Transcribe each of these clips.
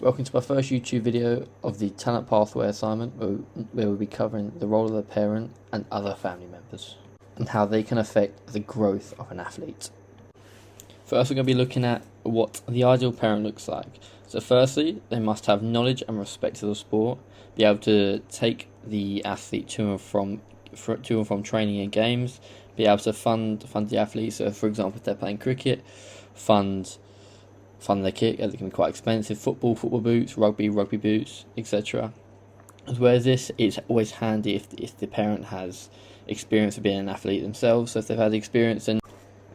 Welcome to my first YouTube video of the Talent Pathway assignment, where we'll be covering the role of the parent and other family members and how they can affect the growth of an athlete. First, we're going to be looking at what the ideal parent looks like. So firstly, they must have knowledge and respect for the sport, be able to take the athlete to and from training and games, be able to fund the athlete. So for example, if they're playing cricket, fund their kit, as it can be quite expensive, football boots, rugby boots, etc. As well as this, it's always handy if the parent has experience of being an athlete themselves. So if they've had experience, then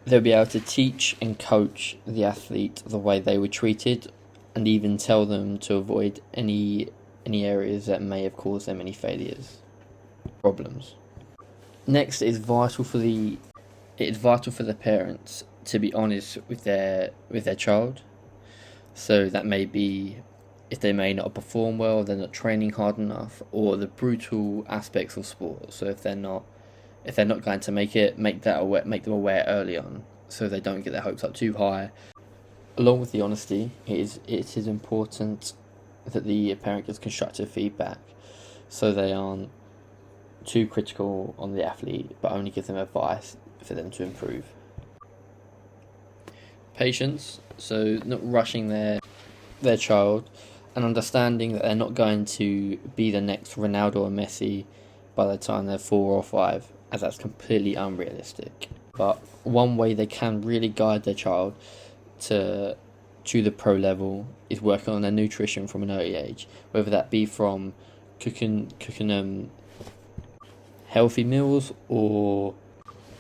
they'll be able to teach and coach the athlete the way they were treated, and even tell them to avoid any areas that may have caused them any failures, problems. Next, it's vital for the parents to be honest with their child. So that may be if they may not perform well, they're not training hard enough, or the brutal aspects of sport. So if they're not going to make it, make them aware early on, so they don't get their hopes up too high. Along with the honesty, it is important that the parent gives constructive feedback, so they aren't too critical on the athlete, but only give them advice for them to improve. Patience, so not rushing their child, and understanding that they're not going to be the next Ronaldo or Messi by the time they're 4 or 5, as that's completely unrealistic. But one way they can really guide their child to the pro level is working on their nutrition from an early age, whether that be from cooking healthy meals, or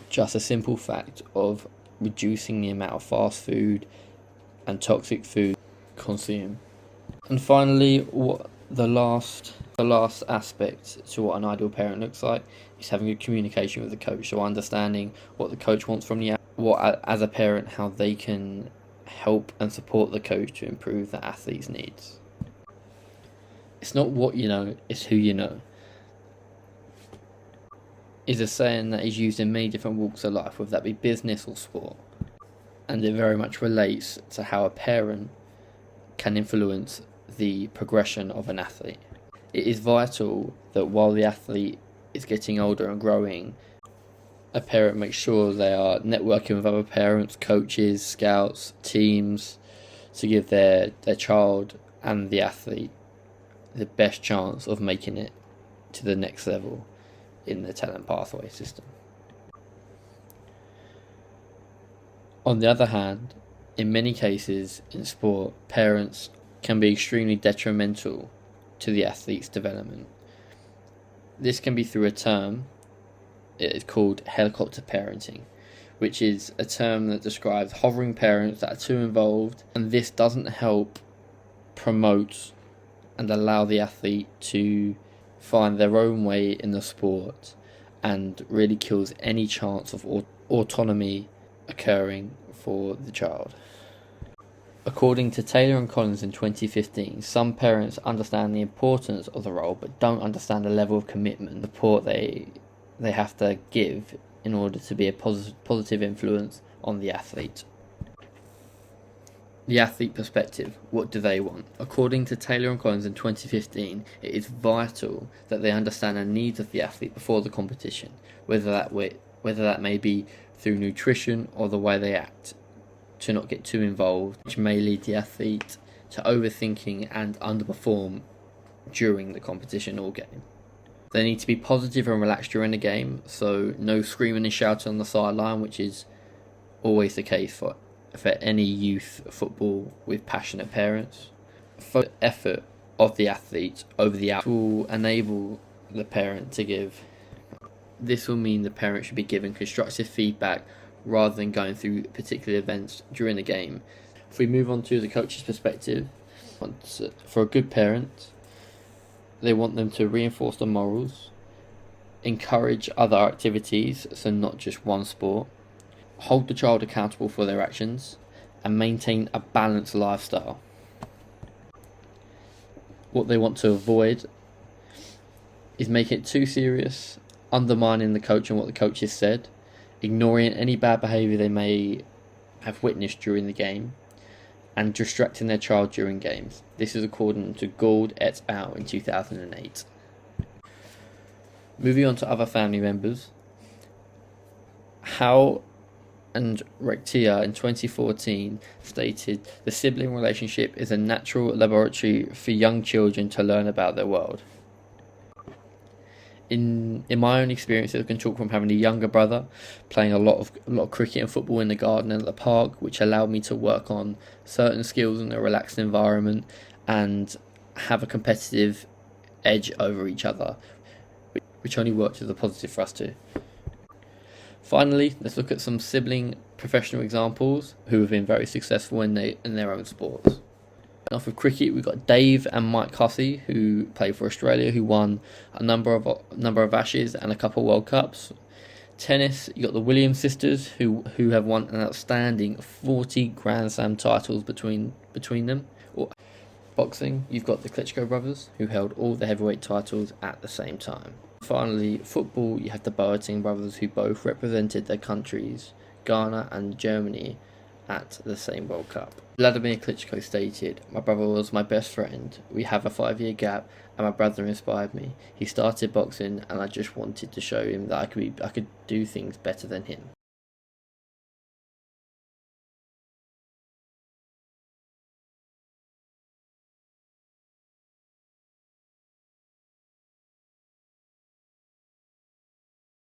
just a simple fact of reducing the amount of fast food and toxic food consumed. And finally, what the last aspect to what an ideal parent looks like is having good communication with the coach. So understanding what the coach wants from the as a parent, how they can help and support the coach to improve the athlete's needs. It's not what you know, it's who you know, is a saying that is used in many different walks of life, whether that be business or sport. And it very much relates to how a parent can influence the progression of an athlete. It is vital that while the athlete is getting older and growing, a parent makes sure they are networking with other parents, coaches, scouts, teams, to give their child and the athlete the best chance of making it to the next level in the talent pathway system. On the other hand, in many cases in sport, parents can be extremely detrimental to the athlete's development. This can be through a term, it is called helicopter parenting, which is a term that describes hovering parents that are too involved, and this doesn't help promote and allow the athlete to find their own way in the sport, and really kills any chance of autonomy occurring for the child. According to Taylor and Collins in 2015, some parents understand the importance of the role but don't understand the level of commitment and support they have to give in order to be a positive influence on the athlete. The athlete perspective, what do they want? According to Taylor and Collins in 2015, it is vital that they understand the needs of the athlete before the competition, whether that may be through nutrition or the way they act, to not get too involved, which may lead the athlete to overthinking and underperform during the competition or game. They need to be positive and relaxed during the game, so no screaming and shouting on the sideline, which is always the case for any youth football with passionate parents. The effort of the athlete over the out will enable the parent to give. This will mean the parent should be given constructive feedback rather than going through particular events during the game. If we move on to the coach's perspective, for a good parent, they want them to reinforce the morals, encourage other activities, so not just one sport, hold the child accountable for their actions, and maintain a balanced lifestyle. What they want to avoid is making it too serious, undermining the coach and what the coach has said, ignoring any bad behaviour they may have witnessed during the game, and distracting their child during games. This is according to Gould et al. In 2008. Moving on to other family members, Howe and Recchia in 2014 stated the sibling relationship is a natural laboratory for young children to learn about their world. In my own experiences, I can talk from having a younger brother, playing a lot of cricket and football in the garden and at the park, which allowed me to work on certain skills in a relaxed environment and have a competitive edge over each other, which only worked as a positive for us too. Finally, let's look at some sibling professional examples who have been very successful in their own sports. Off with cricket, we've got Dave and Mike Hussey, who played for Australia, who won a number of Ashes and a couple of World Cups. Tennis, you got the Williams sisters, who have won an outstanding 40 Grand Slam titles between them. Boxing, you've got the Klitschko brothers, who held all the heavyweight titles at the same time. Finally, football, you have the Boateng brothers, who both represented their countries, Ghana and Germany, at the same World Cup. Vladimir Klitschko stated, "My brother was my best friend. We have a 5-year gap, and my brother inspired me. He started boxing, and I just wanted to show him that I could do things better than him."